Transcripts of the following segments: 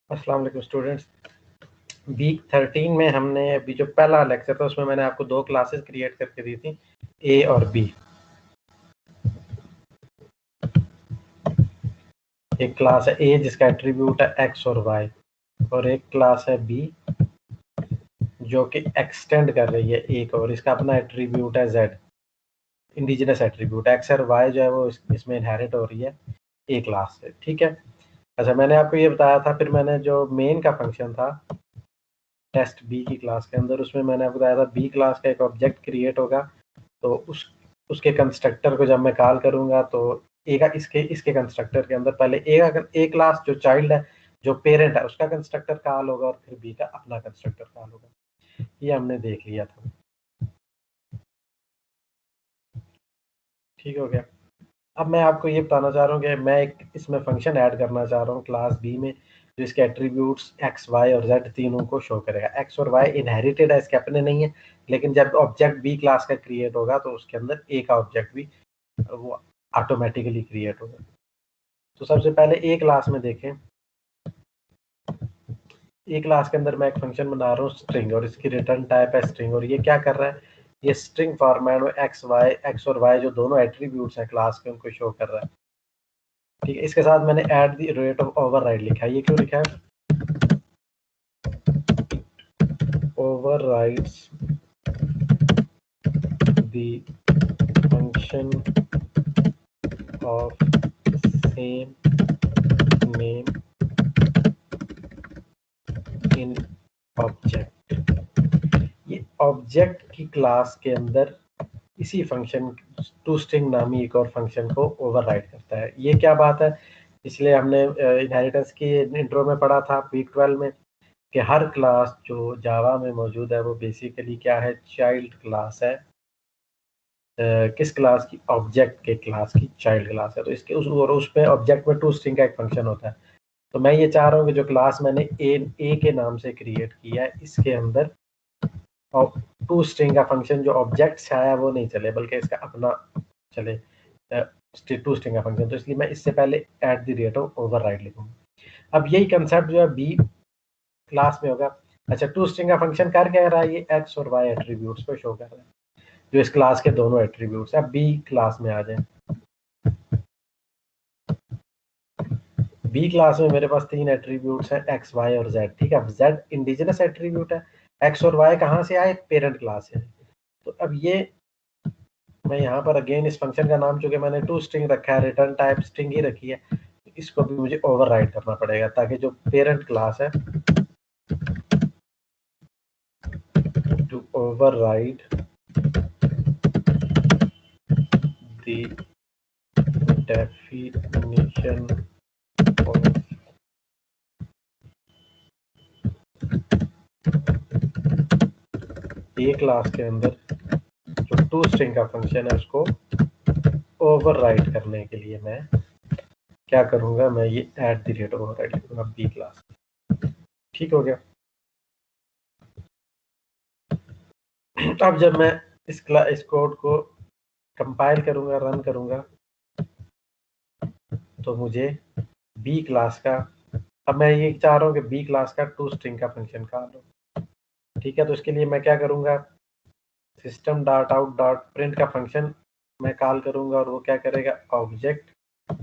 अस्सलाम वालेकुम students. Week 13 में हमने अभी जो पहला लेक्चर था उसमें मैंने आपको दो क्लासेस क्रिएट करके दी थी, ए और बी। एक क्लास है ए जिसका एट्रीब्यूट है एक्स और वाई, और एक क्लास है बी जो कि एक्सटेंड कर रही है ए को, और इसका अपना एट्रीब्यूट है जेड, इंडिजिनस एट्रीब्यूट। एक्स और वाई जो है वो इसमें इनहेरिट हो रही है ए क्लास से, ठीक है। अच्छा, मैंने आपको ये बताया था, फिर मैंने जो मेन का फंक्शन था टेस्ट बी की क्लास के अंदर, उसमें मैंने आपको बताया था बी क्लास का एक ऑब्जेक्ट क्रिएट होगा, तो उसके कंस्ट्रक्टर को जब मैं कॉल करूंगा तो ए का इसके कंस्ट्रक्टर के अंदर पहले ए क्लास जो चाइल्ड है, जो पेरेंट है, उसका कंस्ट्रक्टर कॉल होगा, और फिर बी का अपना कंस्ट्रक्टर कॉल होगा। ये हमने देख लिया था, ठीक हो गया। अब मैं आपको ये बताना चाह रहा हूँ कि मैं एक इसमें फंक्शन ऐड करना चाह रहा हूँ क्लास बी में, जो इसके एट्रीब्यूट्स एक्स वाई और जेड तीनों को शो करेगा। एक्स और वाई इनहेरिटेड है, इसके अपने नहीं है, लेकिन जब ऑब्जेक्ट बी क्लास का क्रिएट होगा तो उसके अंदर ए का ऑब्जेक्ट भी वो ऑटोमेटिकली क्रिएट होगा। तो सबसे पहले ए क्लास में देखें। ए क्लास के अंदर मैं एक फंक्शन बना रहा हूँ स्ट्रिंग, और इसकी रिटर्न टाइप है स्ट्रिंग, और ये क्या कर रहा है, ये स्ट्रिंग फॉर्मेट में एक्स और वाई जो दोनों एट्रीब्यूट्स हैं क्लास के, उनको शो कर रहा है, ठीक है। इसके साथ मैंने add the rate of override लिखा है। ये क्यों लिखा है? Overrides the function of same name in object. ये ऑब्जेक्ट की क्लास के अंदर इसी फंक्शन टू स्ट्रिंग नामी एक और फंक्शन को ओवरराइड करता है। ये क्या बात है? इसलिए हमने इनहेरिटेंस की इंट्रो में पढ़ा था वीक 12 में कि हर क्लास जो जावा में मौजूद है वो बेसिकली क्या है, चाइल्ड क्लास है। किस क्लास की? ऑब्जेक्ट के क्लास की चाइल्ड क्लास है। तो इसके उस पे ऑब्जेक्ट में टू स्ट्रिंग का एक फंक्शन होता है। तो मैं ये चाह रहा हूँ कि जो क्लास मैंने ए के नाम से क्रिएट किया है, इसके अंदर और टू स्ट्रिंग का फंक्शन जो ऑब्जेक्ट से आया वो नहीं चले, बल्कि इसका अपना चले टू स्ट्रिंग का फंक्शन। तो इसलिए मैं इससे पहले at the rate of override लिखूंगा। अब यही कंसेप्ट जो है बी क्लास में होगा। अच्छा, टू स्ट्रिंग का फंक्शन कर क्या रहा है? ये एक्स और वाई एट्रीब्यूट्स को शो कर रहा है, जो इस क्लास के दोनों एट्रीब्यूट्स है। बी क्लास में आ जाए। बी क्लास में मेरे पास तीन एट्रीब्यूट्स हैं, एक्स वाई और जेड, ठीक है। जेड इंडिजिनस एट्रीब्यूट है, एक्स और वाई कहाँ से आए? पेरेंट क्लास से। तो अब ये मैं यहाँ पर अगेन इस फंक्शन का नाम चूंकि मैंने टू स्ट्रिंग रखा है, रिटर्न टाइप स्ट्रिंग ही रखी है, इसको भी मुझे ओवरराइड करना पड़ेगा, ताकि जो पेरेंट क्लास है to override the definition of a class के अंदर जो टू स्ट्रिंग का फंक्शन है उसको ओवरराइड करने के लिए मैं क्या करूंगा, मैं ये एट द रेट ओवरराइड लिखूंगा बी क्लास। ठीक हो गया। अब जब मैं इस कोड को कंपाइल करूंगा, रन करूंगा, तो मुझे बी क्लास का, अब मैं ये चाह रहा हूँ कि बी क्लास का टू स्ट्रिंग का फंक्शन कॉल हो, ठीक है। तो इसके लिए मैं क्या करूंगा, system dot out dot print का फंक्शन मैं कॉल करूंगा, और वो क्या करेगा, ऑब्जेक्ट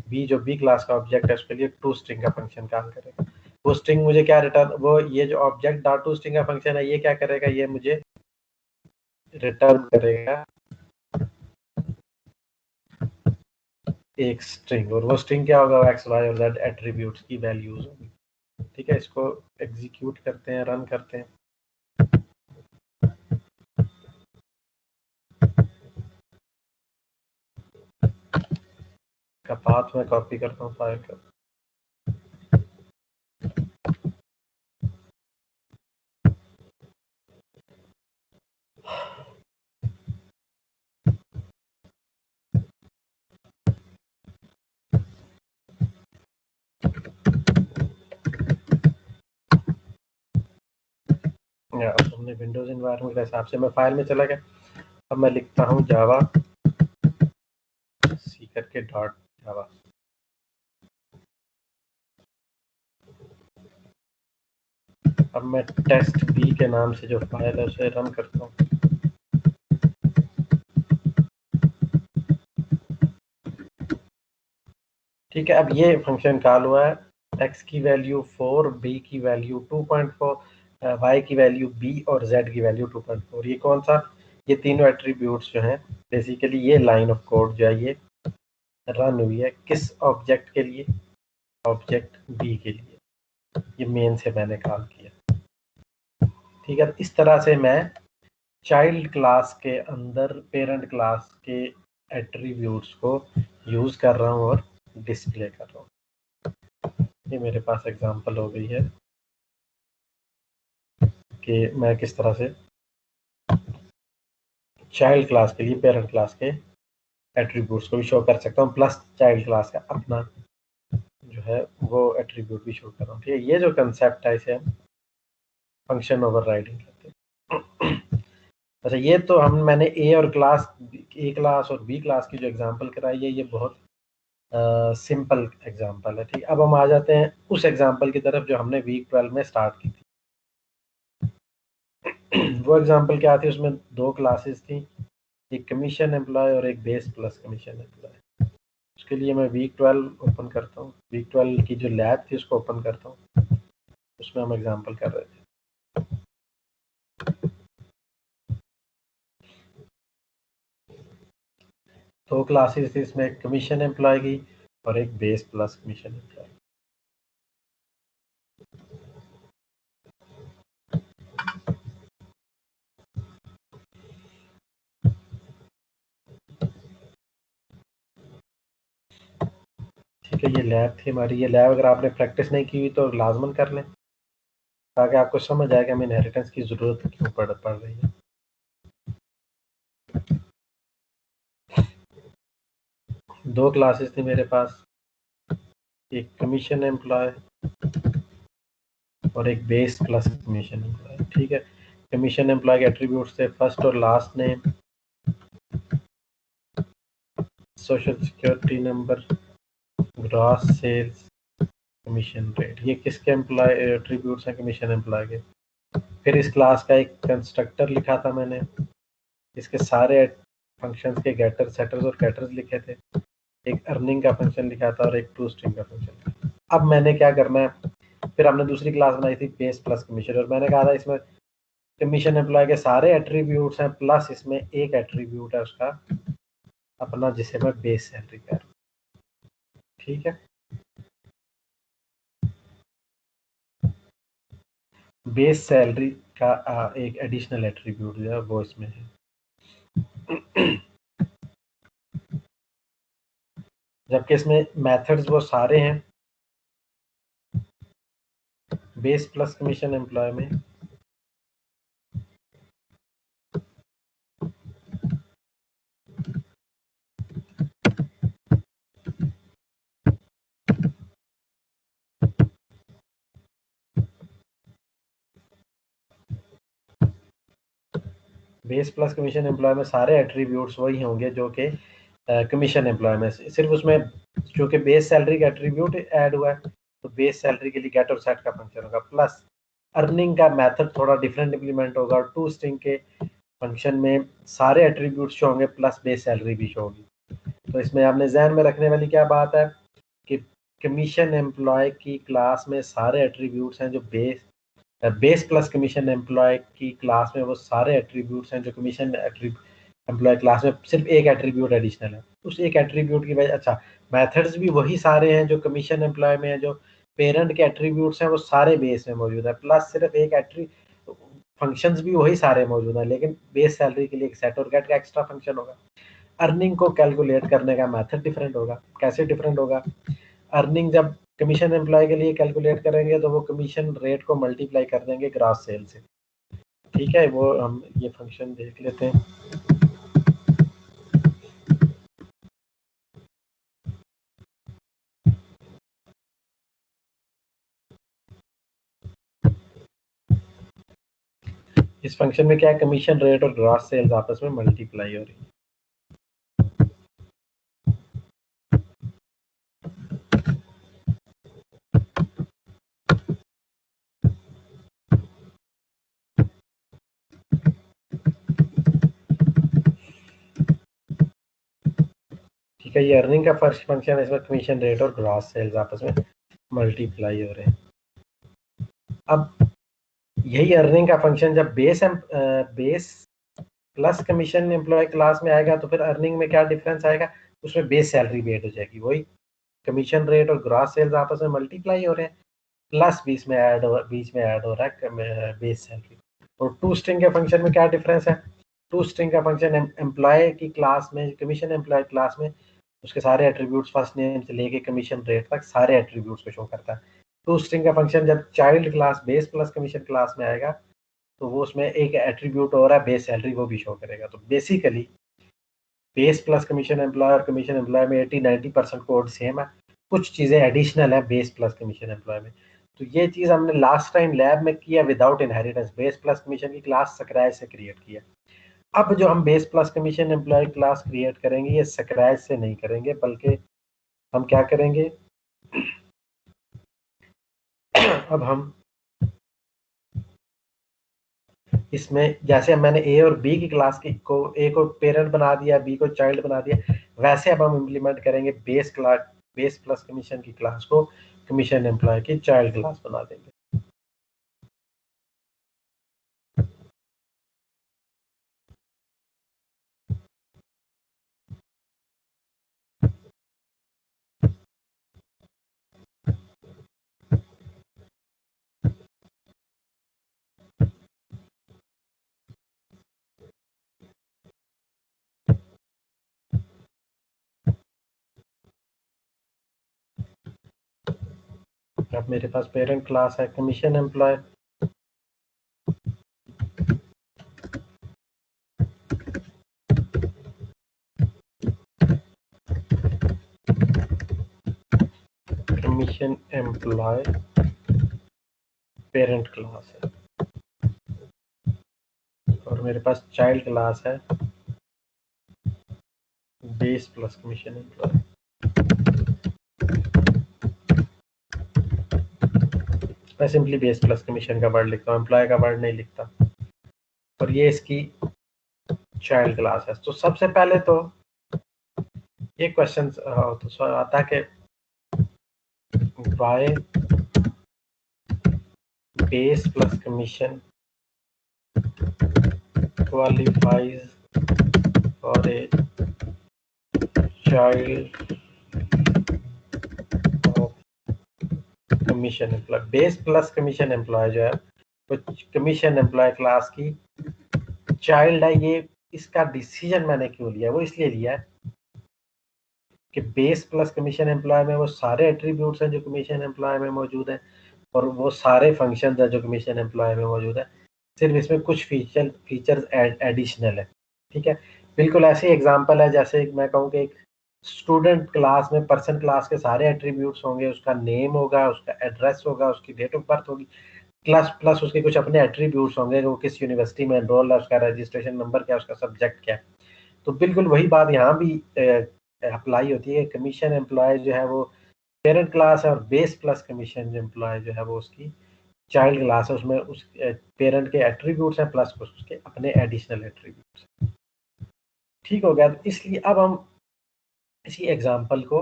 बी जो बी क्लास का ऑब्जेक्ट है उसके लिए टू स्ट्रिंग का फंक्शन कॉल करेगा। वो स्ट्रिंग मुझे क्या रिटर्न, वो ये जो ऑब्जेक्ट डॉट टू स्ट्रिंग का फंक्शन है ये क्या करेगा, ये मुझे रिटर्न करेगा एक स्ट्रिंग, और वो स्ट्रिंग क्या होगा, एक्स वाई और जेड एट्रीब्यूट्स की वैल्यूज होगी, ठीक है। इसको एग्जीक्यूट करते हैं, रन करते हैं। का पाथ में कॉपी करता हूँ फाइल का। अब हमने विंडोज एनवायरनमेंट के हिसाब से मैं फाइल में चला गया। अब मैं लिखता हूँ जावा सी करके डॉट जावा। अब मैं टेस्ट बी के नाम से जो फाइल है उसे रन करता हूँ। ठीक है, अब ये फंक्शन कॉल हुआ है, x की वैल्यू 4, b की वैल्यू 2.4, y की वैल्यू b और z की वैल्यू 2.4। ये कौन सा, ये तीनों एट्रीब्यूट्स जो हैं बेसिकली ये लाइन ऑफ कोड जो है ये रन हुई है किस ऑब्जेक्ट के लिए, ऑब्जेक्ट b के लिए। ये मेन से मैंने कॉल किया। ठीक है, इस तरह से मैं चाइल्ड क्लास के अंदर पेरेंट क्लास के एट्रीब्यूट्स को यूज कर रहा हूँ और डिस्प्ले कर रहा हूँ। ये मेरे पास एग्जांपल हो गई है कि मैं किस तरह से चाइल्ड क्लास के लिए पेरेंट क्लास के एट्रीब्यूट्स को भी शो कर सकता हूँ, प्लस चाइल्ड क्लास का अपना जो है वो एट्रीब्यूट भी शो कर रहा हूँ। ठीक है, ये जो कंसेप्ट है इसे हम फंक्शन ओवरराइडिंग कहते हैं। अच्छा, ये तो मैंने ए क्लास और बी क्लास की जो एग्जांपल कराई है ये बहुत सिंपल एग्जांपल है। ठीक, अब हम आ जाते हैं उस एग्जांपल की तरफ जो हमने वीक 12 में स्टार्ट की थी। वो एग्जांपल क्या थी, उसमें दो क्लासेस थी, एक कमीशन एम्प्लॉय और एक बेस प्लस कमीशन एम्प्लॉय। उसके लिए मैं वीक 12 ओपन करता हूँ, वीक 12 की जो लैब थी उसको ओपन करता हूँ, उसमें हम एग्जांपल कर रहे थे। दो क्लासेस थी इसमें, एक कमीशन एम्प्लॉय की और एक बेस प्लस कमीशन एम्प्लॉय। ठीक है, ये लैब थी हमारी। ये लैब अगर आपने प्रैक्टिस नहीं की हुई तो लाजमन कर लें ताकि आपको समझ आए कि हमें इनहेरिटेंस की ज़रूरत क्यों पड़ रही है। दो क्लासेस थी मेरे पास, एक कमीशन एम्प्लॉय और एक बेस प्लस कमीशन एम्प्लॉय। ठीक है, कमीशन एम्प्लॉय के एट्रीब्यूट्स थे फर्स्ट और last name, social security number, gross sales, commission rate. ये किसके एम्प्लॉय एट्रीब्यूट्स हैं, कमीशन एम्प्लॉय के। फिर इस क्लास का एक कंस्ट्रक्टर लिखा था मैंने, इसके सारे फंक्शंस के गेटर्स सेटर्स और कैटर्स लिखे थे, एक अर्निंग का फंक्शन लिखा था और एक टू स्ट्रिंग का फंक्शन। अब मैंने क्या करना है, फिर हमने दूसरी क्लास बनाई थी बेस प्लस कमीशन, और मैंने कहा था इसमें कमीशन एम्प्लॉय के सारे एट्रीब्यूट्स हैं प्लस इसमें एक एट्रीब्यूट है उसका अपना जिसे मैं बेस सैलरी कह रहा हूँ। ठीक है, बेस सैलरी का एक एडिशनल एट्रीब्यूट जो है वो इसमें है। जबकि इसमें मेथड्स वो सारे हैं बेस प्लस कमीशन एम्प्लॉय में। बेस प्लस कमीशन एम्प्लॉय में सारे एट्रीब्यूट्स वही होंगे जो कि कमीशन एम्प्लॉय में, सिर्फ उसमें चूंकि बेस सैलरी का एट्रीब्यूट ऐड हुआ है तो बेस सैलरी के लिए गेट और सेट का फंक्शन होगा, प्लस अर्निंग का मेथड थोड़ा डिफरेंट इंप्लीमेंट होगा, और टू स्ट्रिंग के फंक्शन में सारे एट्रीब्यूट्स शो होंगे प्लस बेस सैलरी भी शो होगी। तो इसमें आपने ध्यान में रखने वाली क्या बात है कि कमीशन एम्प्लॉय की क्लास में सारे एट्रीब्यूट्स हैं जो बेस प्लस कमीशन एम्प्लॉय की क्लास में वो सारे एट्रीब्यूट्स हैं जो कमीशन एम्प्लॉय क्लास में सिर्फ एक एट्रीब्यूट एडिशनल है, उस एक एट्रीब्यूट की वजह। अच्छा, मेथड्स भी वही सारे हैं जो कमीशन एम्प्लॉय में है, जो पेरेंट के एट्रीब्यूट्स हैं वो सारे बेस में मौजूद है, प्लस सिर्फ एक फंक्शंस भी वही सारे मौजूद हैं, लेकिन बेस सैलरी के लिए एक सेट और गेट का एक्स्ट्रा फंक्शन होगा। अर्निंग को कैलकुलेट करने का मेथड डिफरेंट होगा। कैसे डिफरेंट होगा, अर्निंग जब कमीशन एम्प्लॉय के लिए कैलकुलेट करेंगे तो वो कमीशन रेट को मल्टीप्लाई कर देंगे ग्रॉस सेल से। ठीक है, वो हम ये फंक्शन देख लेते हैं। इस फंक्शन में क्या है, कमीशन रेट और ग्रॉस सेल्स आपस में मल्टीप्लाई हो रही है। ठीक है, ये अर्निंग का फर्स्ट फंक्शन है, इसमें कमीशन रेट और ग्रॉस सेल्स आपस में मल्टीप्लाई हो रहे हैं। अब यही अर्निंग का फंक्शन जब base plus commission employee class में आएगा तो फिर अर्निंग में क्या डिफरेंस आएगा, उसमें बेस सैलरी भी ऐड हो जाएगी, वही कमीशन रेट और ग्रॉस सेल्स आपस में मल्टीप्लाई हो रहे हैं, प्लस बीच में ऐड हो रहा है बेस सैलरी। और टू स्ट्रिंग के फंक्शन में क्या डिफरेंस है, टू स्ट्रिंग का फंक्शन एम्प्लॉय की क्लास में, कमीशन एम्प्लॉय क्लास में उसके सारे एट्रीब्यूट्स फर्स्ट नेम से लेके कमीशन रेट तक सारे एट्रीब्यूट्स को शो करता है। टू स्ट्रिंग का फंक्शन जब child class base plus commission class में आएगा तो वो उसमें एक एट्रीब्यूट हो रहा है बेस सैलरी, वो भी शो करेगा। तो basically base plus commission employee और कमीशन एम्प्लॉय में 80-90% कोड सेम है, कुछ चीज़ें एडिशनल है बेस प्लस कमीशन एम्प्लॉय में। तो ये चीज़ हमने लास्ट टाइम लैब में किया without inheritance, base plus commission की क्लास स्क्रैच से क्रिएट किया। अब जो हम base plus commission employee class create करेंगे ये स्क्रैच से नहीं करेंगे, बल्कि हम क्या करेंगे अब हम इसमें जैसे मैंने ए और बी की क्लास की को ए को पेरेंट बना दिया, बी को चाइल्ड बना दिया, वैसे अब हम इम्प्लीमेंट करेंगे बेस प्लस कमीशन की क्लास को कमीशन एम्प्लॉय की चाइल्ड क्लास बना देंगे। अब मेरे पास पेरेंट क्लास है commission employee, commission employee parent class है, और मेरे पास चाइल्ड क्लास है बेस प्लस कमीशन एम्प्लॉय। मैं सिंपली बेस प्लस कमीशन का वर्ड लिखता हूँ, एम्प्लॉय का वर्ड नहीं लिखता। और ये इसकी चाइल्ड क्लास है। तो सबसे पहले तो ये क्वेश्चन तो आता है कि why base plus commission qualifies for a child of commission employee. Base plus commission employee जो है वो कमीशन एम्प्लॉय क्लास की चाइल्ड है। ये इसका डिसीजन मैंने क्यों लिया, वो इसलिए लिया है कि बेस प्लस कमीशन एम्प्लॉय में वो सारे एट्रीब्यूट्स हैं जो कमीशन एम्प्लॉय में मौजूद हैं, और वो सारे फंक्शंस हैं जो कमीशन एम्प्लॉय में मौजूद है, सिर्फ इसमें कुछ फीचर्स एडिशनल है। ठीक है, बिल्कुल ऐसी एग्जांपल है जैसे मैं कहूँ कि एक स्टूडेंट क्लास में पर्सन क्लास के सारे एट्रीब्यूट्स होंगे, उसका नेम होगा, उसका एड्रेस होगा, उसकी डेट ऑफ बर्थ होगी, प्लस प्लस उसके कुछ अपने एट्रीब्यूट्स होंगे, वो किस यूनिवर्सिटी में एनरोल है, उसका रजिस्ट्रेशन नंबर क्या है, उसका सब्जेक्ट क्या है। तो बिल्कुल वही बात यहाँ भी अप्लाई होती है। कमीशन एम्प्लॉय जो है वो पेरेंट क्लास है, और बेस प्लस कमीशन एम्प्लॉय जो है वो उसकी चाइल्ड क्लास है, उसमें उस पेरेंट के एट्रीब्यूट्स हैं प्लस उसके अपने एडिशनल एट्रीब्यूट्स। ठीक हो गया, तो इसलिए अब हम इसी एग्जांपल को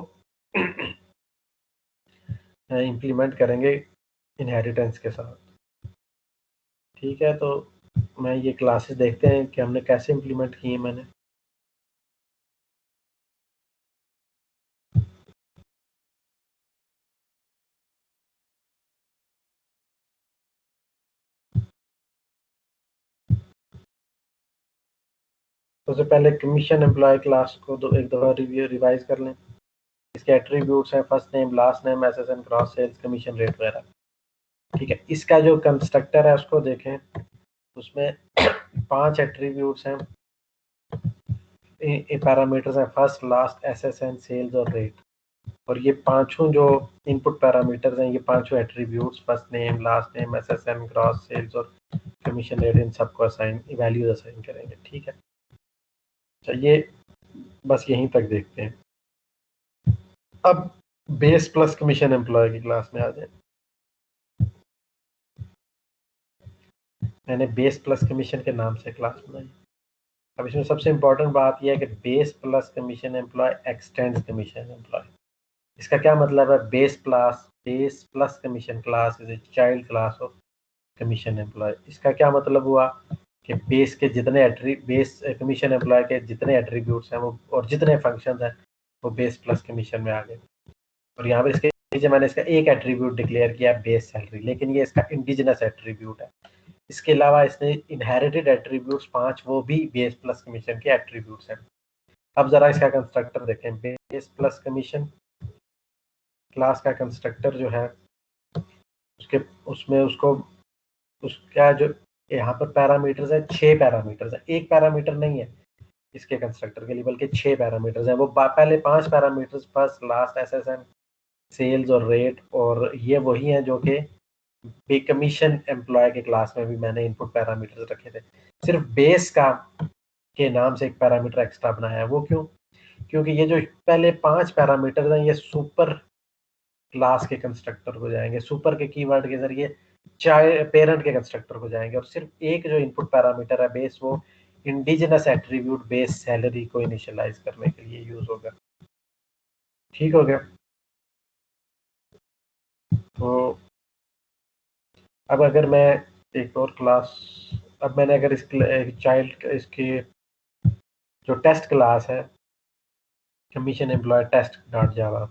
इम्प्लीमेंट करेंगे इनहेरिटेंस के साथ। ठीक है, तो मैं ये क्लासेस देखते हैं कि हमने कैसे इम्प्लीमेंट की है मैंने। सबसे पहले कमीशन एम्प्लॉय क्लास को एक दफ़ा रिवाइज कर लें। इसके एट्रीब्यूट्स हैं first name, last name, SSN, cross sales, commission rate वगैरह। ठीक है, इसका जो कंस्ट्रक्टर है उसको देखें, उसमें 5 एट्रीब्यूट्स हैं, पैरामीटर्स हैं फर्स्ट, लास्ट, एसएसएन, सेल्स और रेट। और ये पांचों जो इनपुट पैरामीटर्स हैं, ये पांचों attributes first name, last name, SSN, cross sales और कमीशन रेट, इन सबको वैल्यूज असाइन करेंगे। ठीक है, ये बस यहीं तक देखते हैं। अब बेस प्लस कमीशन एम्प्लॉय की क्लास में आ जाए। मैंने बेस प्लस कमीशन के नाम से क्लास बनाई। अब इसमें सबसे इंपॉर्टेंट बात यह है कि base plus commission employee extends commission employee. इसका क्या मतलब है? Base plus commission class is a child class of commission employee. इसका क्या मतलब हुआ कि बेस के जितने बेस कमीशन एम्प्लॉय के जितने एट्रीब्यूट्स हैं वो और जितने फंक्शंस हैं वो बेस प्लस कमीशन में आ गए। और यहाँ पर इसके नीचे मैंने इसका एक एट्रीब्यूट डिक्लेयर किया बेस सैलरी, लेकिन ये इसका इंडिजिनस एट्रीब्यूट है। इसके अलावा इसने इनहेरिटेड एट्रीब्यूट्स 5 वो भी बेस प्लस कमीशन के एट्रीब्यूट्स हैं। अब जरा इसका कंस्ट्रक्टर देखें। बेस प्लस कमीशन क्लास का कंस्ट्रक्टर जो है उसके उसमें उसका जो यहाँ पर पैरामीटर्स है 6 पैरामीटर्स है, एक पैरामीटर नहीं है इसके कंस्ट्रक्टर के लिए, बल्कि 6 पैरामीटर्स हैं। वो पहले 5 parameters first last SSN sales और रेट, और ये वही हैं जो कि पे कमीशन एम्प्लॉय के क्लास में भी मैंने इनपुट पैरामीटर्स रखे थे। सिर्फ बेस का के नाम से एक पैरामीटर एक्स्ट्रा बनाया है। वो क्यों? क्योंकि ये जो पहले 5 पैरामीटर्स हैं ये सुपर क्लास के कंस्ट्रक्टर को जाएंगे, सुपर के कीवर्ड के जरिए चाइल्ड पेरेंट के कंस्ट्रक्टर को जाएंगे, और सिर्फ एक जो इनपुट पैरामीटर है बेस वो इंडिजिनस एट्रीब्यूट बेस सैलरी को इनिशियलाइज करने के लिए यूज होगा। ठीक हो गया? तो अब अगर मैं एक और क्लास, अब मैंने अगर इस चाइल्ड इसकी जो टेस्ट क्लास है commission employee test dot Java,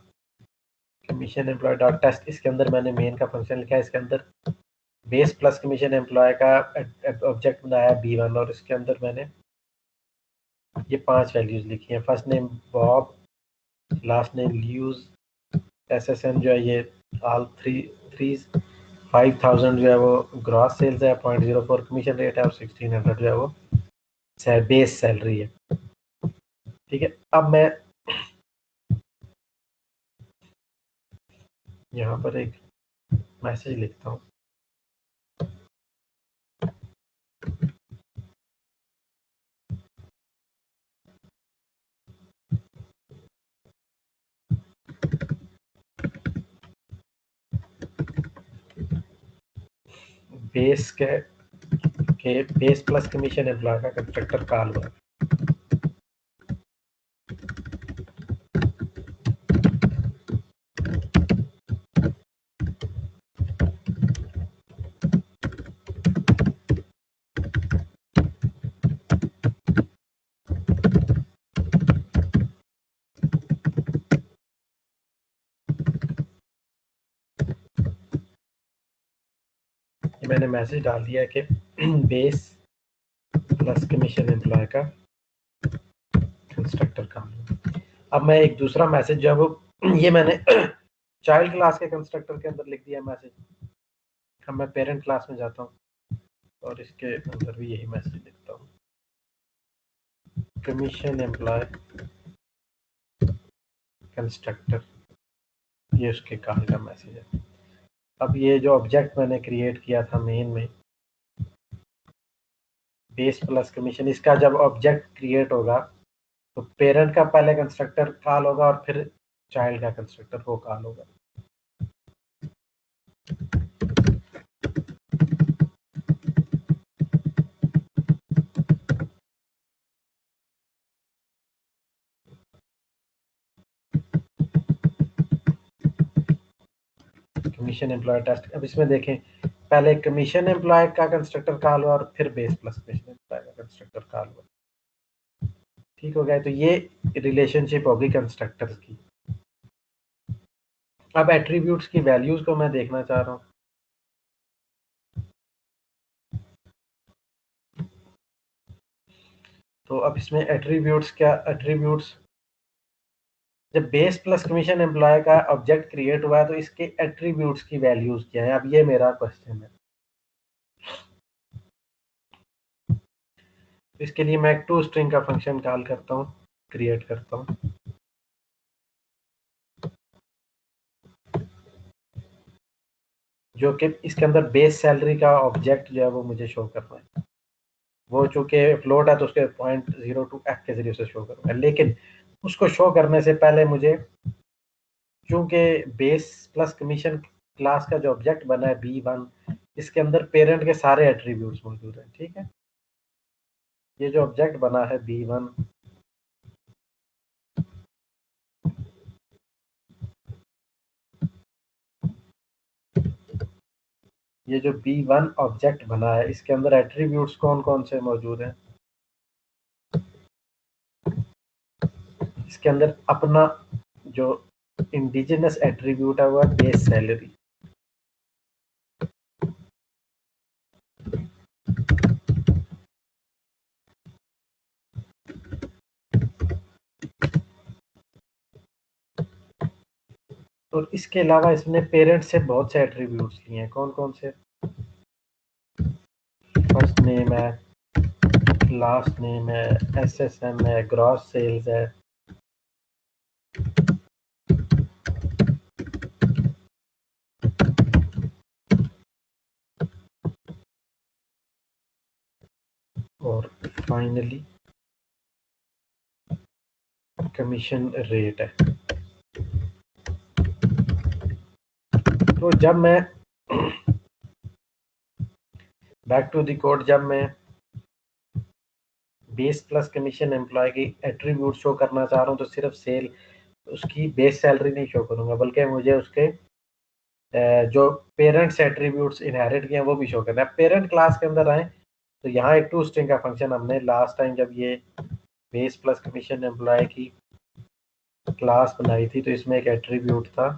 commission employee dot test, इसके अंदर मैंने मेन का फंक्शन लिखा है। इसके अंदर बेस प्लस कमीशन एम्प्लॉय का ऑब्जेक्ट बनाया B1, और इसके अंदर मैंने ये 5 वैल्यूज लिखी हैं। First name Bob, last name ल्यूज, SSN जो है ये ऑल थ्री 5000 जो है वो ग्रॉस सेल्स है, 0.04 कमीशन रेट है, और 1600 जो है वो बेस सैलरी है। ठीक है, अब मैं यहाँ पर एक मैसेज लिखता हूँ। बेस के बेस प्लस कमीशन एम्प्लॉय का कंस्ट्रक्टर कॉल हुआ। मैंने मैसेज डाल दिया कि बेस प्लस कमीशन एम्प्लॉय का कंस्ट्रक्टर काम। अब मैं एक दूसरा मैसेज जो है वो ये मैंने चाइल्ड क्लास के कंस्ट्रक्टर के अंदर लिख दिया मैसेज। अब मैं पेरेंट क्लास में जाता हूँ और इसके अंदर भी यही मैसेज लिखता हूँ, कमीशन एम्प्लॉय कंस्ट्रक्टर, ये उसके कॉल का मैसेज है। अब ये जो ऑब्जेक्ट मैंने क्रिएट किया था मेन में बेस प्लस कमीशन, इसका जब ऑब्जेक्ट क्रिएट होगा तो पेरेंट का पहले कंस्ट्रक्टर कॉल होगा और फिर चाइल्ड का कंस्ट्रक्टर वो कॉल होगा। Commission employee test. अब इसमें देखें पहले कमीशन एम्प्लॉय का कंस्ट्रक्टर कॉल हुआ और फिर बेस प्लस कमीशन एम्प्लॉय का कंस्ट्रक्टर कॉल हुआ। ठीक हो गया? तो ये रिलेशनशिप होगी कंस्ट्रक्टर्स की। अब एट्रीब्यूट्स की वैल्यूज को मैं देखना चाह रहा हूँ। तो अब इसमें एट्रीब्यूट्स जब बेस प्लस कमीशन एम्प्लॉय का ऑब्जेक्ट क्रिएट हुआ है तो इसके एट्रीब्यूट्स की वैल्यूज क्या है? अब ये मेरा क्वेश्चन है। इसके लिए मैं एक टू स्ट्रिंग का फंक्शन कॉल करता हूँ, क्रिएट करता हूँ, जो कि इसके अंदर बेस सैलरी का ऑब्जेक्ट जो है वो मुझे शो करना है। वो चूंकि फ्लोट है तो उसके 0.02 f के जरिए से शो करूंगा, लेकिन उसको शो करने से पहले मुझे, चूंकि बेस प्लस कमीशन क्लास का जो ऑब्जेक्ट बना है B1, इसके अंदर पेरेंट के सारे एट्रीब्यूट्स मौजूद हैं। ठीक है, ये जो ऑब्जेक्ट बना है B1, ये जो B1 ऑब्जेक्ट बना है इसके अंदर एट्रीब्यूट्स कौन कौन से मौजूद हैं? इसके अंदर अपना जो इंडिजिनस एट्रीब्यूट है वो है बेस सैलरी। और इसके अलावा इसने पेरेंट से बहुत से एट्रीब्यूट्स लिए हैं। कौन कौन से? फर्स्ट नेम है, लास्ट नेम है, SSN है, ग्रॉस सेल्स है, और फाइनली कमीशन रेट है। तो जब मैं बैक टू द कोड, जब मैं बेस प्लस कमीशन एम्प्लॉय की एट्रीब्यूट शो करना चाह रहा हूँ तो सिर्फ सेल उसकी बेस सैलरी नहीं शो करूंगा, बल्कि मुझे उसके जो पेरेंट्स एट्रीब्यूट्स इनहेरिट किए हैं वो भी शो करना है। पेरेंट क्लास के अंदर आए तो यहाँ एक टू स्ट्रिंग का फंक्शन हमने लास्ट टाइम जब ये बेस प्लस कमीशन एम्प्लॉय की क्लास बनाई थी तो इसमें एक एट्रीब्यूट था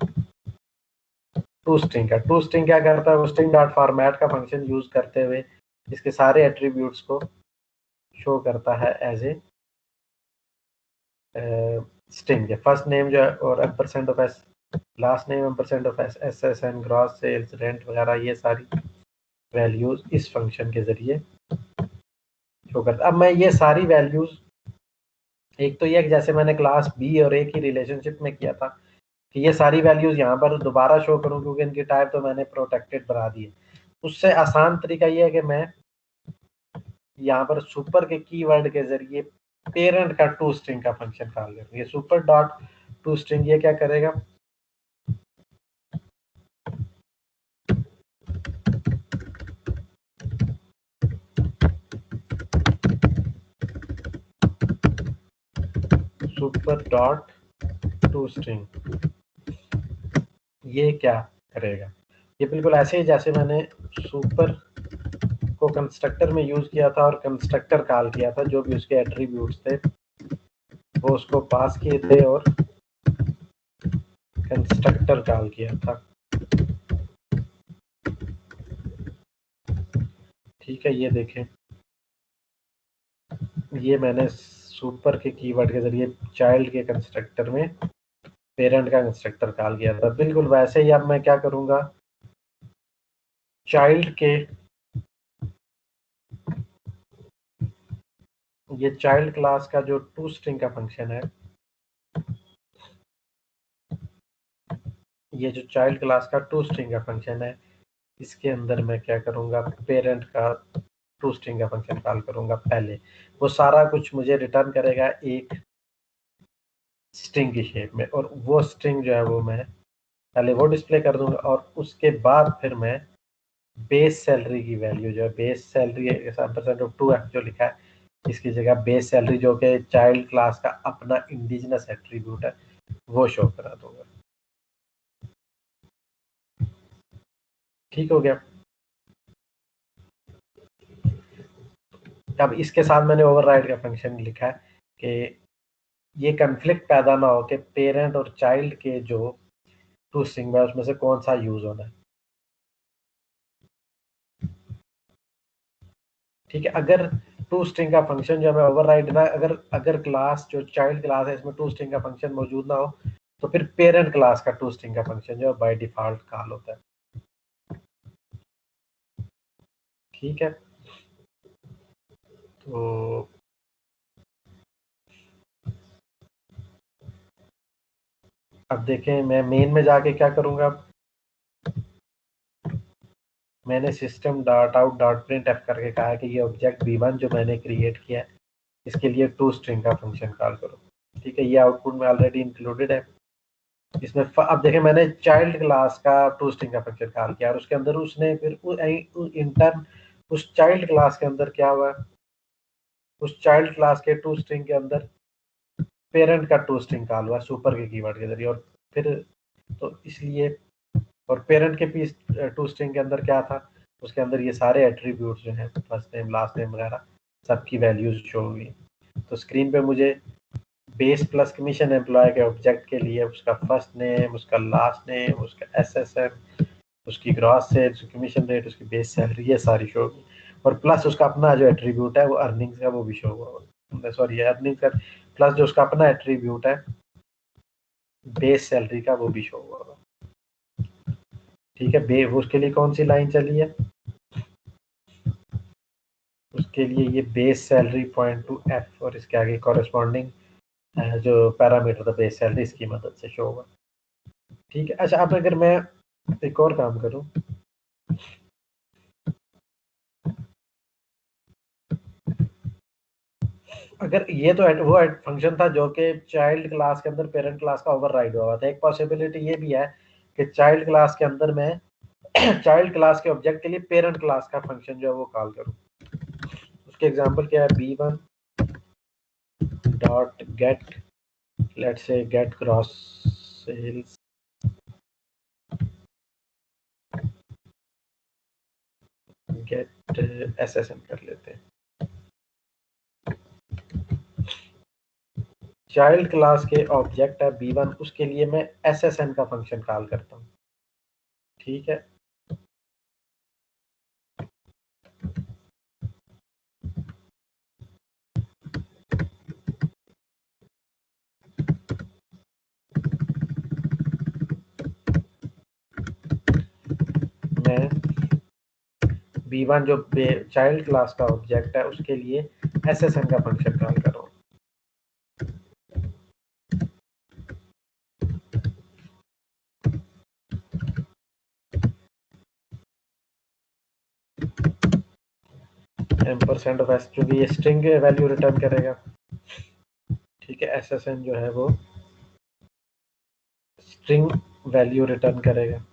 टू स्ट्रिंग का। टू स्ट्रिंग क्या करता है? वो स्ट्रिंग डॉट फॉर्मेट का फंक्शन यूज करते हुए इसके सारे एट्रीब्यूट्स को शो करता है एज ए स्ट्रिंग है। फर्स्ट नेम जो है और ampersand of S, last name ampersand of S, SSN, gross sales, rent वगैरह, ये सारी वैल्यूज इस फंक्शन के जरिए शो करता है। अब मैं ये सारी वैल्यूज, एक तो ये जैसे मैंने क्लास बी और ए की रिलेशनशिप में किया था कि ये सारी वैल्यूज यहाँ पर दोबारा शो करूँ क्योंकि इनकी टाइप तो मैंने प्रोटेक्टेड बना दी है। उससे आसान तरीका ये है कि मैं यहाँ पर सुपर के कीवर्ड के जरिए पेरेंट का टू स्ट्रिंग का फंक्शन कॉल करूँ। ये सुपर डॉट टू स्ट्रिंग ये क्या करेगा? सुपर डॉट टू स्ट्रिंग ये क्या करेगा? ये बिल्कुल ऐसे ही जैसे मैंने सुपर को कंस्ट्रक्टर में यूज किया था और कंस्ट्रक्टर कॉल किया था, जो भी उसके एट्रीब्यूट्स थे वो उसको पास किए थे और कंस्ट्रक्टर कॉल किया था। ठीक है, ये देखें, ये मैंने सुपर के कीवर्ड के जरिए चाइल्ड के कंस्ट्रक्टर में पेरेंट का कंस्ट्रक्टर कॉल किया था। बिल्कुल वैसे ही अब मैं क्या करूंगा, चाइल्ड के, ये चाइल्ड क्लास का जो टू स्ट्रिंग का फंक्शन है, ये जो चाइल्ड क्लास का टू स्ट्रिंग का फंक्शन है, इसके अंदर मैं क्या करूंगा, पेरेंट का टू स्ट्रिंग का फंक्शन कॉल करूंगा। पहले वो सारा कुछ मुझे रिटर्न करेगा एक स्ट्रिंग की शेप में, और वो स्ट्रिंग जो है वो मैं पहले वो डिस्प्ले कर दूंगा और उसके बाद फिर मैं बेस सैलरी की वैल्यू जो है, base salary percent of 2f जो लिखा है इसकी जगह बेस सैलरी जो कि चाइल्ड क्लास का अपना इंडिजिनस एट्रीब्यूट है वो शो करा दूंगा। ठीक हो गया। अब इसके साथ मैंने ओवरराइड का फंक्शन लिखा है कि ये कन्फ्लिक्ट पैदा ना हो कि पेरेंट और चाइल्ड के जो टू स्ट्रिंग है उसमें से कौन सा यूज होना है। ठीक है, अगर टू स्ट्रिंग का फंक्शन जो है ओवरराइड ना, अगर अगर क्लास जो चाइल्ड क्लास है इसमें टू स्ट्रिंग का फंक्शन मौजूद ना हो तो फिर पेरेंट क्लास का टू स्ट्रिंग का फंक्शन जो है बाय डिफॉल्ट कॉल होता है। ठीक है, तो अब देखें मैं मेन में जाके क्या करूंगा, मैंने system dot out dot print F करके कहा है कि ये ऑब्जेक्ट B1 जो मैंने क्रिएट किया है इसके लिए टू स्ट्रिंग का फंक्शन कॉल करो। ठीक है, ये आउटपुट में ऑलरेडी इंक्लूडेड है इसमें। अब देखें मैंने चाइल्ड क्लास का टू स्ट्रिंग का फंक्शन कॉल किया और उसके अंदर उसने फिर इंटर्न उस चाइल्ड क्लास के अंदर क्या हुआ, उस चाइल्ड क्लास के टू स्ट्रिंग के अंदर पेरेंट का टू स्ट्रिंग कॉल हुआ सुपर के कीवर्ड के जरिए, और फिर तो इसलिए, और पेरेंट के पीस टू स्ट्रिंग के अंदर क्या था, उसके अंदर ये सारे एट्रीब्यूट्स जो हैं फर्स्ट नेम लास्ट नेम वगैरह सबकी वैल्यूज शो हुई। तो स्क्रीन पे मुझे बेस प्लस कमीशन एम्प्लॉय के ऑब्जेक्ट के लिए उसका फर्स्ट नेम, उसका लास्ट नेम, उसका एसएसएन, उसकी ग्रॉस सेल्स, कमीशन रेट, उसकी बेस सैलरी, ये सारी शो होगी। और प्लस उसका अपना जो एट्रीब्यूट है वो अर्निंग्स का वो भी शो हुआ, सॉरी अर्निंग्स का प्लस जो उसका अपना एट्रीब्यूट है बेस सैलरी का वो भी शो हुआ होगा। ठीक है, उसके लिए कौन सी लाइन चली है, उसके लिए ये base salary point two F और इसके आगे कॉरेस्पॉन्डिंग जो पैरामीटर था बेस सैलरी इसकी मदद से शो होगा। ठीक है, अच्छा अब अगर मैं एक और काम करूं, अगर ये तो वो फंक्शन था जो कि चाइल्ड क्लास के अंदर पेरेंट क्लास का ओवरराइड हुआ था, एक पॉसिबिलिटी ये भी है कि चाइल्ड क्लास के अंदर मैं चाइल्ड क्लास के ऑब्जेक्ट के लिए पेरेंट क्लास का फंक्शन जो है वो कॉल करूं। उसके एग्जांपल क्या है, b1 dot get, let's say get gross sales, get SSN कर लेते हैं। चाइल्ड क्लास के ऑब्जेक्ट है b1, उसके लिए मैं एसएसएन का फंक्शन कॉल करता हूँ। ठीक है, मैं b1 जो चाइल्ड क्लास का ऑब्जेक्ट है उसके लिए एसएसएन का फंक्शन कॉल कर रहा हूँ। एम्परसेंड ऑफ एस, क्योंकि ये स्ट्रिंग वैल्यू रिटर्न करेगा। ठीक है, एसएसएन जो है वो स्ट्रिंग वैल्यू रिटर्न करेगा,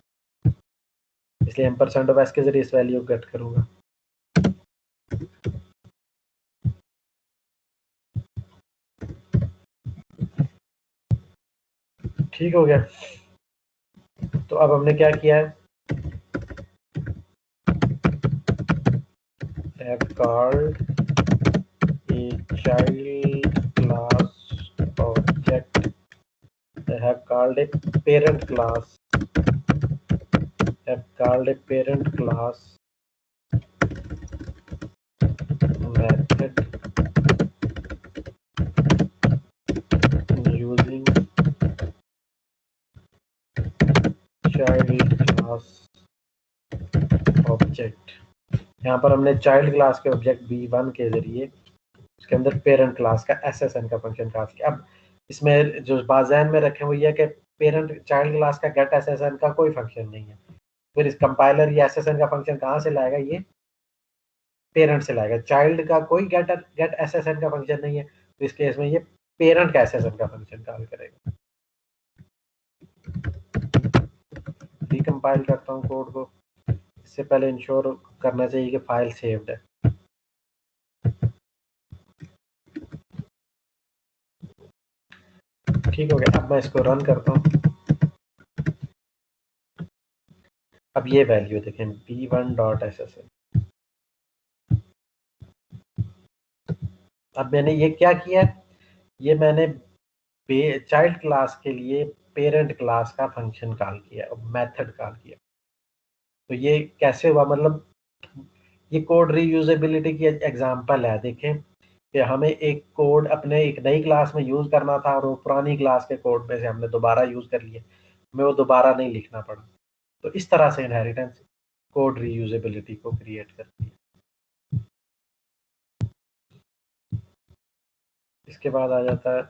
इसलिए एम्परसेंड ऑफ एस के जरिए इस वैल्यू को गेट करूंगा। ठीक हो गया। तो अब हमने क्या किया है, have called a child class object, have called a parent class, have called a parent class method using child class object। यहाँ पर हमने चाइल्ड क्लास के ऑब्जेक्ट b1 के जरिए उसके अंदर पेरेंट क्लास का एसएसएन का फंक्शन कॉल किया। अब इसमें जो बाज़ैन में रखे वो ये है कि पेरेंट चाइल्ड क्लास का गेट एसएसएन का कोई फंक्शन नहीं है, फिर इस कंपाइलर ये एसएसएन का फंक्शन कहाँ से लाएगा, ये पेरेंट से लाएगा। चाइल्ड का कोई गेट एसएसएन का फंक्शन नहीं है, तो इस केस में ये पेरेंट का एसएसएन का फंक्शन कॉल करेगा। रिकम्पाइल करता हूँ कोड को, इससे पहले इंश्योर करना चाहिए कि फाइल सेव्ड है। ठीक हो गया, अब मैं इसको रन करता हूँ। अब ये वैल्यू देखें b1.ssn। अब मैंने ये क्या किया, ये मैंने चाइल्ड क्लास के लिए पेरेंट क्लास का फंक्शन कॉल किया और मेथड कॉल किया। तो ये कैसे हुआ, मतलब ये कोड रीयूजेबिलिटी की एग्जांपल है। देखें कि हमें एक कोड अपने एक नई क्लास में यूज करना था और वो पुरानी क्लास के कोड में से हमने दोबारा यूज कर लिया, हमें वो दोबारा नहीं लिखना पड़ा। तो इस तरह से इनहेरिटेंस कोड रीयूजेबिलिटी को क्रिएट करती है। इसके बाद आ जाता है,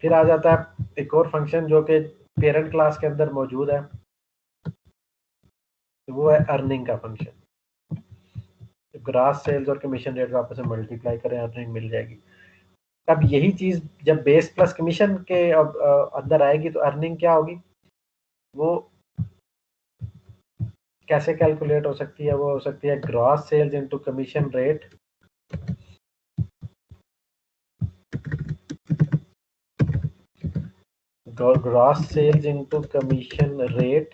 फिर आ जाता है एक और फंक्शन जो कि पेरेंट क्लास के अंदर मौजूद है, तो वो है अर्निंग का फंक्शन। ग्रास सेल्स और कमीशन रेट को आपस में मल्टीप्लाई करें, अर्निंग मिल जाएगी। अब यही चीज जब बेस प्लस कमीशन के अंदर आएगी तो अर्निंग क्या होगी, वो कैसे कैलकुलेट हो सकती है? वो हो सकती है gross sales into commission rate gross sales into commission rate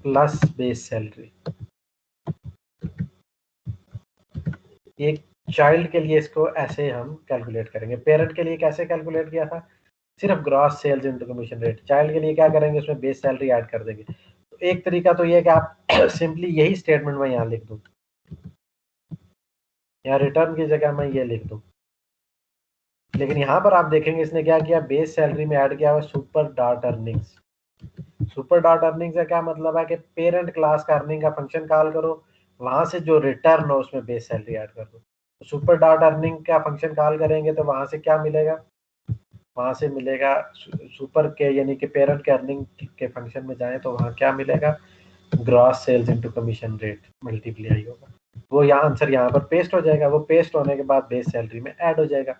plus base salary. एक चाइल्ड के लिए इसको ऐसे हम कैलकुलेट करेंगे। पेरेंट के लिए कैसे कैलकुलेट किया था? सिर्फ gross sales into commission rate. Child के लिए क्या करेंगे? उसमें बेस सैलरी ऐड कर देंगे। तो एक तरीका तो ये है कि आप सिंपली यही स्टेटमेंट मैं यहाँ लिख दूं, यहाँ रिटर्न की जगह मैं ये लिख दूं। लेकिन यहाँ पर आप देखेंगे इसने क्या किया, बेस सैलरी में ऐड किया हुआ super dot earnings. Super dot earnings का क्या मतलब है कि पेरेंट क्लास का अर्निंग का फंक्शन कॉल करो, वहां से जो रिटर्न हो उसमें बेस सैलरी ऐड कर दो। तो सुपर डॉट अर्निंग का फंक्शन कॉल करेंगे तो वहां से क्या मिलेगा? वहां से मिलेगा सुपर के यानी कि पेरेंट के अर्निंग के फंक्शन में जाएं तो वहां क्या मिलेगा? Gross sales into commission rate multiply होगा। वो यहाँ आंसर यहाँ पर पेस्ट हो जाएगा। वो पेस्ट होने के बाद बेस सैलरी में ऐड हो जाएगा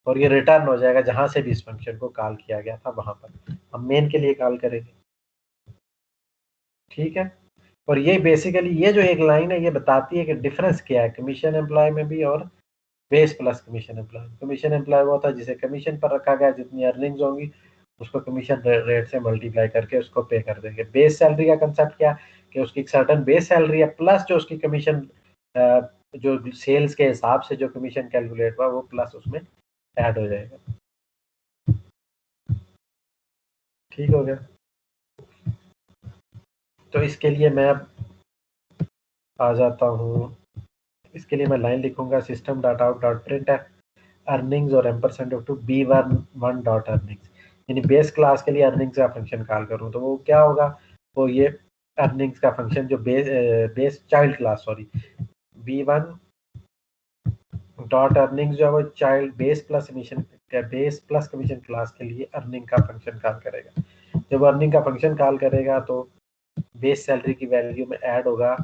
और ये रिटर्न हो जाएगा जहां से भी इस फंक्शन को कॉल किया गया था वहां पर। हम मेन के लिए कॉल करेंगे, ठीक है। और ये बेसिकली ये जो एक लाइन है ये बताती है कि डिफरेंस क्या है कमीशन एम्प्लॉय में भी और base plus commission employee. Commission employee वो होता है जिसे कमीशन पर रखा गया, जितनी अर्निंग्स होंगी उसको कमीशन रेट से मल्टीप्लाई करके उसको पे कर देंगे। बेस सैलरी का कंसेप्ट क्या कि उसकी सर्टन बेस सैलरी है प्लस जो उसकी कमीशन जो सेल्स के हिसाब से जो कमीशन कैलकुलेट हुआ वो प्लस उसमें ऐड हो जाएगा। ठीक हो गया। तो इसके लिए मैं अब आ जाता हूँ, इसके लिए मैं लाइन लिखूंगा system dot out dot print है अर्निंग्स और ampersand of to B one dot earnings, यानी बेस क्लास के लिए अर्निंग्स का फंक्शन कॉल करूँ तो वो क्या होगा? वो ये अर्निंग्स का फंक्शन जो base child class sorry B one dot earnings जो है वो child base plus commission class के लिए अर्निंग का फंक्शन कॉल करेगा। जब अर्निंग का फंक्शन कॉल करेगा तो बेस सैलरी की वैल्यू में ऐड होगा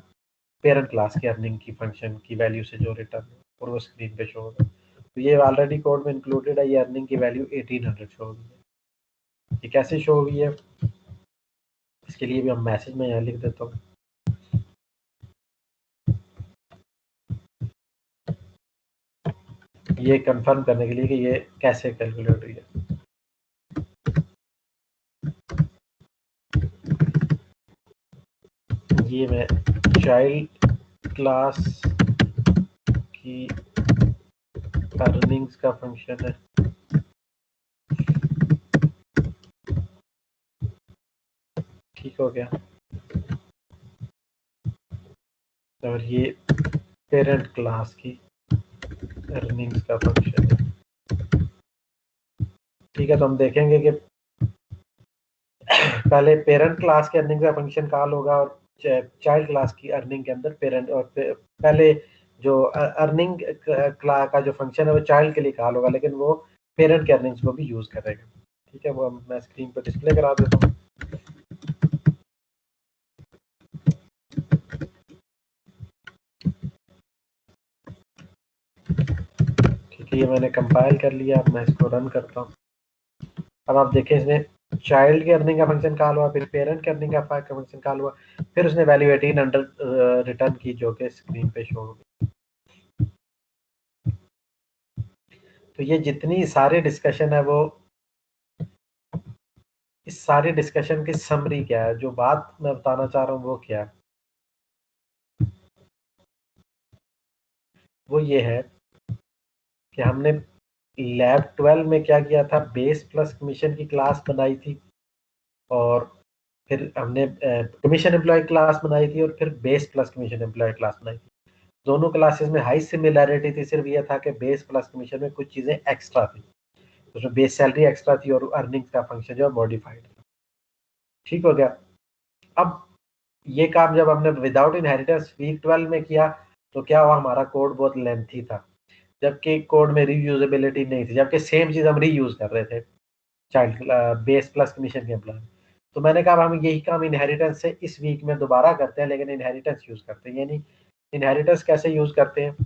पेरेंट क्लास की अर्निंग की फंक्शन की वैल्यू से जो रिटर्न और वो स्क्रीन पे शो होगा। तो ये ऑलरेडी कोड में इंक्लूडेड है। ये अर्निंग की वैल्यू 1800 शो होगी है। ये कैसे शो हुई है इसके लिए भी हम मैसेज में यहाँ लिख देता हूँ। ये कंफर्म करने के लिए कि ये कैसे कैलकुलेट हुई है। ये मैं चाइल्ड क्लास की अर्निंग्स का फंक्शन है, ठीक हो गया। और ये पेरेंट क्लास की अर्निंग्स का फंक्शन है, ठीक है। तो हम देखेंगे कि पहले पेरेंट क्लास के अर्निंग का फंक्शन कॉल होगा और चाइल्ड क्लास की अर्निंग के अंदर पेरेंट और पहले जो अर्निंग का जो फंक्शन है वो चाइल्ड के लिए कॉल होगा लेकिन वो पेरेंट के अर्निंग्स को भी यूज करेगा, ठीक है। वो मैं स्क्रीन पर डिस्प्ले करा देता हूँ। ठीक है, ये मैंने कंपाइल कर लिया। अब मैं इसको रन करता हूँ। अब आप देखें इसने चाइल्ड के अर्निंग का फंक्शन कॉल हुआ, फिर पेरेंट के अर्निंग का फंक्शन कॉल हुआ, फिर उसने वैल्यू 1800 रिटर्न की जो कि स्क्रीन पे शो होगी। तो ये जितनी सारे डिस्कशन है वो इस सारे डिस्कशन की समरी क्या है, जो बात मैं बताना चाह रहा हूँ वो क्या है? वो ये है कि हमने लैब 12 में क्या किया था, बेस प्लस कमीशन की क्लास बनाई थी और फिर हमने कमीशन एम्प्लॉय क्लास बनाई थी और फिर base plus commission employee class बनाई थी। दोनों क्लासेस में हाई सिमिलैरिटी थी, सिर्फ ये था कि बेस प्लस कमीशन में कुछ चीजें एक्स्ट्रा थी, उसमें बेस सैलरी एक्स्ट्रा थी और अर्निंग्स का फंक्शन जो है मॉडिफाइड था। ठीक हो गया। अब ये काम जब हमने विदाउट इनहेरिटेंस वीक 12 में किया तो क्या हुआ, हमारा कोड बहुत लेंथी था जबकि कोड में रीयूजेबिलिटी नहीं थी, जबकि सेम चीज हम रीयूज कर रहे थे चाइल्ड बेस प्लस कमीशन के एम्प्लॉय। तो मैंने कहा हम यही काम इनहेरिटेंस से इस वीक में दोबारा करते हैं लेकिन इनहेरिटेंस यूज करते हैं। यानी इनहेरिटेंस कैसे यूज करते हैं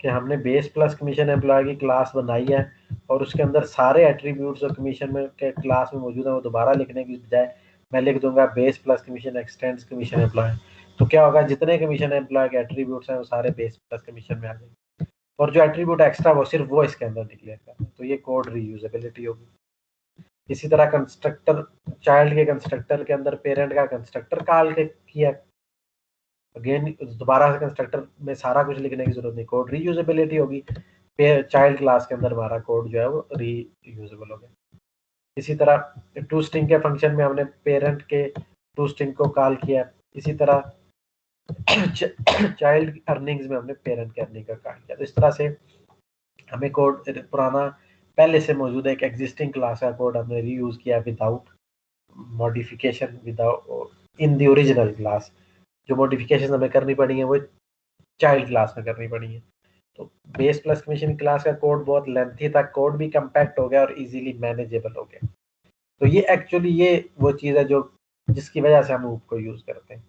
कि हमने बेस प्लस कमीशन एम्प्लॉय की क्लास बनाई है और उसके अंदर सारे एट्रीब्यूट्स और कमीशन में के क्लास में मौजूद है वो दोबारा लिखने की बजाय मैं लिख दूंगा base plus commission extends commission employee. तो क्या होगा, जितने कमीशन एम्प्लॉय के एट्रीब्यूट्स हैं वो सारे बेस प्लस कमीशन में आ जाएंगे, और जो एट्रीब्यूट एक्स्ट्रा वो सिर्फ वो इसके अंदर डिक्लेयर करना है। तो ये कोड रीयूजेबिलिटी होगी। इसी तरह कंस्ट्रक्टर, चाइल्ड के कंस्ट्रक्टर के अंदर पेरेंट का कंस्ट्रक्टर कॉल के किया, अगेन दोबारा से कंस्ट्रक्टर में सारा कुछ लिखने की जरूरत नहीं, कोड रीयूजेबिलिटी होगी। चाइल्ड क्लास के अंदर हमारा कोड जो है वो रीयूजेबल हो गया। इसी तरह टू स्ट्रिंग के फंक्शन में हमने पेरेंट के टू स्ट्रिंग को कॉल किया। इसी तरह चाइल्ड अर्निंग्स में हमने पेरेंट के अर्निंग का कॉल किया। तो इस तरह से हमें कोड पुराना पहले से मौजूद एक एग्जिस्टिंग क्लास का कोड हमने रीयूज किया without modification, without in the original class. जो मॉडिफिकेशन हमें करनी पड़ी है वो चाइल्ड क्लास में करनी पड़ी है। तो बेस प्लस कमीशन क्लास का कोड बहुत लेंथी था, कोड भी कंपैक्ट हो गया और इजीली मैनेजेबल हो गया। तो ये एक्चुअली ये वो चीज़ है जो जिसकी वजह से हम ऊप को यूज करते हैं।